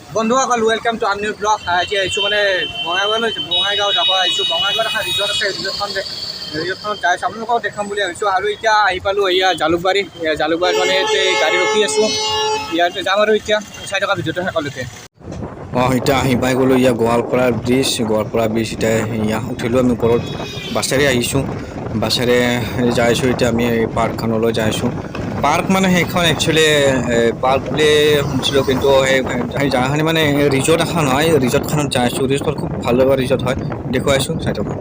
বন্ধুসকল welcome to আন new blog আজি আহিছোঁ মানে বঙাইগাঁও যাব আহিছোঁ বঙাইগাঁৱত এখন ৰিজৰ্ট আছে ৰিজৰ্টখনত যাই আপোনালোকক দেখাম বুলি ভাবিছোঁ আৰু এতিয়া আহি পালোঁ এয়া জালুকবাৰী মানে গাড়ী ৰখি আছোঁ ইয়াতে যাম আৰু এতিয়া চাই থকা ভিডিঅ'টো শেষলৈকে এতিয়া আহি পাই গ'লোঁ গোৱালপাৰা ব্ৰিজ এতিয়া উঠিলোঁ আমি ওপৰত বাছেৰে আহিছোঁ বাছেৰে যাইছোঁ এতিয়া আমি এই পাৰ্কখনলৈ যাইছোঁ পাৰ্ক মানে সেইখন একচুৱেলি পাৰ্ক বুলি শুনিছিলোঁ কিন্তু সেই জেগাখিনি মানে ৰিজৰ্ট এখন হয় ৰিজৰ্টখনত যাইছোঁ ৰিজৰ্ট খুব ভাল লগা ৰিজৰ্ট হয় দেখুৱাইছোঁ চাই থকা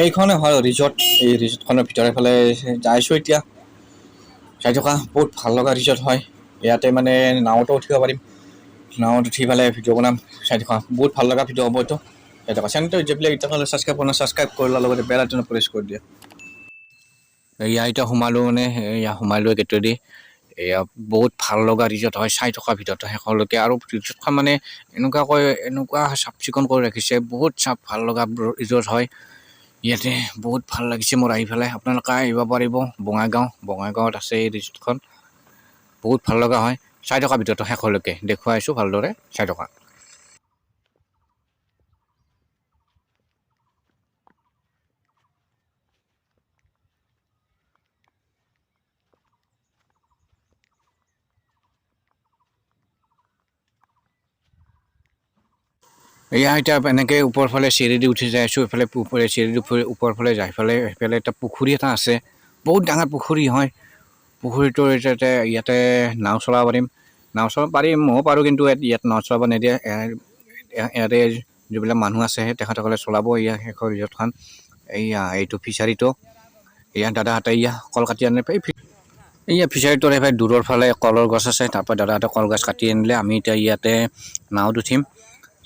এইখনে হয় ৰিজৰ্ট এই ৰিজৰ্টখনৰ ভিতৰৰ ফালে যাইছোঁ এতিয়া চাই থকা বহুত ভাল লগা ৰিজৰ্ট হয় ইয়াতে মানে নাৱতো উঠিব পাৰিম নাৱত উঠি পেলাই ভিডিঅ' বনাম চাই থকা বহুত ভাল লগা ভিডিঅ' হ'ব এইটো চাই থকা চেনেলটো যিবিলাক এতিয়ালৈ ছাবস্ক্ৰাইব কৰি লোৱাৰ লগতে বেল আইকনটো প্ৰেছ কৰি দিয়া এতিয়া সোমালোঁ মানে সোমালোঁ গেটেদি এয়া বহুত ভাল লগা ৰিজৰ্ট হয় চাই থকা ভিডিঅ'টো শেষলৈকে আৰু ৰিজৰ্টখন মানে এনেকুৱা চাফ চিকুণ কৰি ৰাখিছে বহুত ভাল লগা ৰিজৰ্ট হয় ইয়াতে বহুত ভাল লাগিছে মোৰ আহি পেলাই আপোনালোকে আহিব পাৰিব বঙাইগাঁৱত আছে এই ৰিজৰ্টখন বহুত ভাল লগা হয় চাই থকা ভিডিঅ'টো শেষলৈকে দেখুৱাইছোঁ ভালদৰে চাই থকা এতিয়া এনেকৈ ওপৰ ফালে চিৰি দি উঠি যাই আছোঁ এইফালে চিৰি দি ওপৰ ফালে যাই সেইফালে এটা পুখুৰী এটা আছে বহুত ডাঙৰ পুখুৰী হয় পুখুৰীটোৰ ইয়াতে নাও চলাব পাৰিম ময়ো পাৰোঁ কিন্তু ইয়াত নাও চলাব নিদিয়ে ইয়াতে যিবিলাক মানুহ আছে তেখেতসকলে চলাব শেষৰ ৰিজৰ্টখন এইটো ফিচাৰীটো দাদাহঁতে কল কাটি আনে ফিচাৰীটোৰ এইফালে দূৰৰ ফালে কলৰ গছ আছে তাৰপৰা দাদাহঁতে কলগছ কাটি আনিলে আমি এতিয়া ইয়াতে নাৱত উঠিম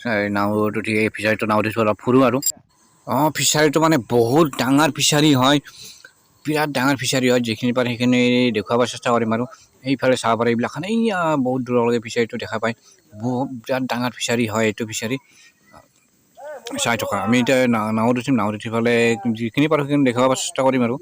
নাৱত উঠি এই ফিচাৰীটো নাৱত উঠি অলপ ফুৰোঁ আৰু ফিচাৰীটো মানে বহুত ডাঙৰ ফিচাৰী হয় বিৰাট ডাঙৰ ফিচাৰী হয় যিখিনি পাৰে সেইখিনি দেখুৱাব চেষ্টা কৰিম আৰু সেইফালে চাব পাৰে এইবিলাক বহুত দূৰলৈকে ফিচাৰীটো দেখা পায় বিৰাট ডাঙৰ ফিচাৰী হয় এইটো ফিচাৰী চাই থকা আমি এতিয়া নাৱত উঠি পেলাই যিখিনি পাৰোঁ সেইখিনি দেখুৱাব চেষ্টা কৰিম আৰু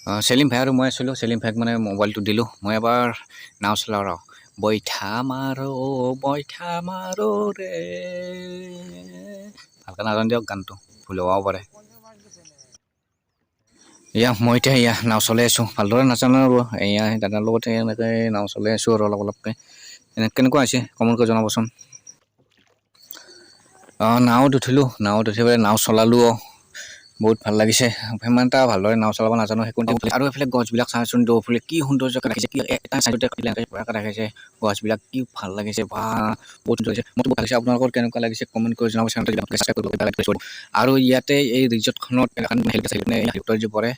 চেলিম ভাই আৰু মই আছিলোঁ চেলিম ভাইক মানে মোবাইলটো দিলোঁ মই এবাৰ নাও চলাওঁ ৰ বৈঠা মাৰো ৰে ভালকৈ নাজানো দিয়ক গানটো ভুল হ'বও পাৰে মই এতিয়া নাও চলাই আছোঁ ভালদৰে নাজানো আৰু দাদাৰ লগত এনেকৈ নাও চলাই আছোঁ আৰু অলপকৈ কেনেকুৱা হৈছে কমেণ্ট কৰি জনাবচোন নাৱত উঠিলোঁ নাৱত উঠি পেলাই নাও চলালোঁ বহুত ভাল লাগিছে সিমান এটা ভালদৰে নাও চলাব নাজানো সেইকণতে আৰু এইফালে গছবিলাক চাওঁচোন দৌৰফালে কি সৌন্দৰ্য ৰাখিছে কি এটা চাইডতে ৰাখিছে গছবিলাক কি ভাল লাগিছে বা বহুত সুন্দৰ লাগিছে মোৰতো ভাল লাগিছে আপোনালোকৰ কেনেকুৱা লাগিছে কমেণ্ট কৰি জনাব আৰু ইয়াতে এই ৰিজৰ্টখনত হেলিকপ্টাৰ যি পৰে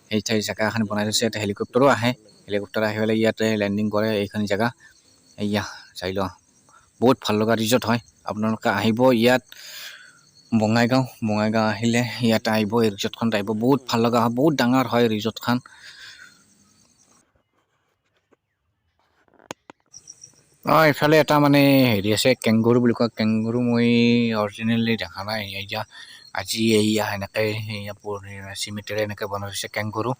সেই ঠাই জেগা এখন বনাই থৈছে এটা হেলিকপ্টাৰো আহে হেলিকপ্টাৰ আহি পেলাই ইয়াতে লেণ্ডিং কৰে এইখন জেগা চাই লোৱা বহুত ভাল লগা ৰিজৰ্ট হয় আপোনালোকে আহিব ইয়াত বঙাইগাঁও আহিলে ইয়াত আহিব এই ৰিজৰ্টখন আহিব বহুত ভাল লগা হয় বহুত ডাঙৰ হয় ৰিজৰ্টখন এইফালে এটা মানে হেৰি আছে কেংগুৰু বুলি কয় কেংগুৰু মই অৰিজিনেলি দেখা নাই এতিয়া আজি এনেকৈ চিমেণ্টেৰে এনেকৈ বনাই থৈছে কেংগুৰু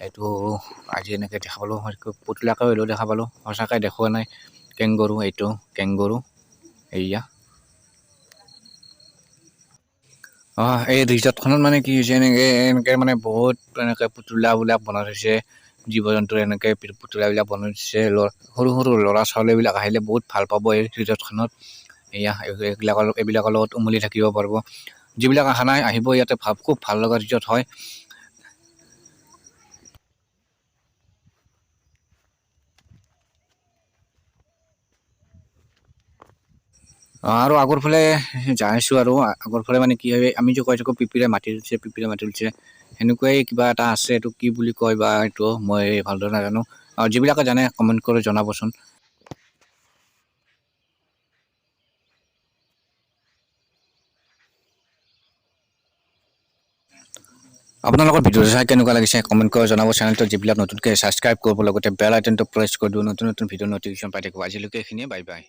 এইটো আজি এনেকৈ দেখা পালোঁ পুতলাকৈ হ'লেও দেখা পালোঁ সঁচাকৈ দেখুওৱা নাই কেংগুৰু এইটো কেংগুৰু এই ৰিজৰ্টখনত মানে কি হৈছে এনেকৈ মানে বহুত এনেকৈ পুতলাবিলাক বনাই থৈছে জীৱ জন্তুৰ এনেকৈ পুতলাবিলাক বনাই থৈছে সৰু সৰু ল'ৰা ছোৱালীবিলাক আহিলে বহুত ভাল পাব এই ৰিজৰ্টখনত এইবিলাকৰ লগত উমলি থাকিব পাৰিব যিবিলাক অহা নাই আহিব ইয়াতে খুব ভাল লগা ৰিজৰ্ট হয় আৰু আগৰ ফালে যাই আছোঁ আৰু আগৰ ফালে মানে কি হয় আমি যে কৈ থাকোঁ পিপিৰে মাটি ৰুইছে সেনেকুৱাই কিবা এটা আছে এইটো কি বুলি কয় বা এইটো মই ভালদৰে নাজানো আৰু যিবিলাকে জানে কমেণ্ট কৰি জনাবচোন আপোনালোকৰ ভিডিঅ'টো চাই কেনেকুৱা লাগিছে কমেণ্ট কৰি জনাব চেনেলটো যিবিলাক নতুনকৈ ছাবস্ক্ৰাইব কৰিব লগতে বেল আইকনটো প্ৰেছ কৰি দিওঁ নতুন ভিডিঅ' নটিফিকেশ্যন পাই থাকিব আজিলৈকে এইখিনিয়ে বাই বাই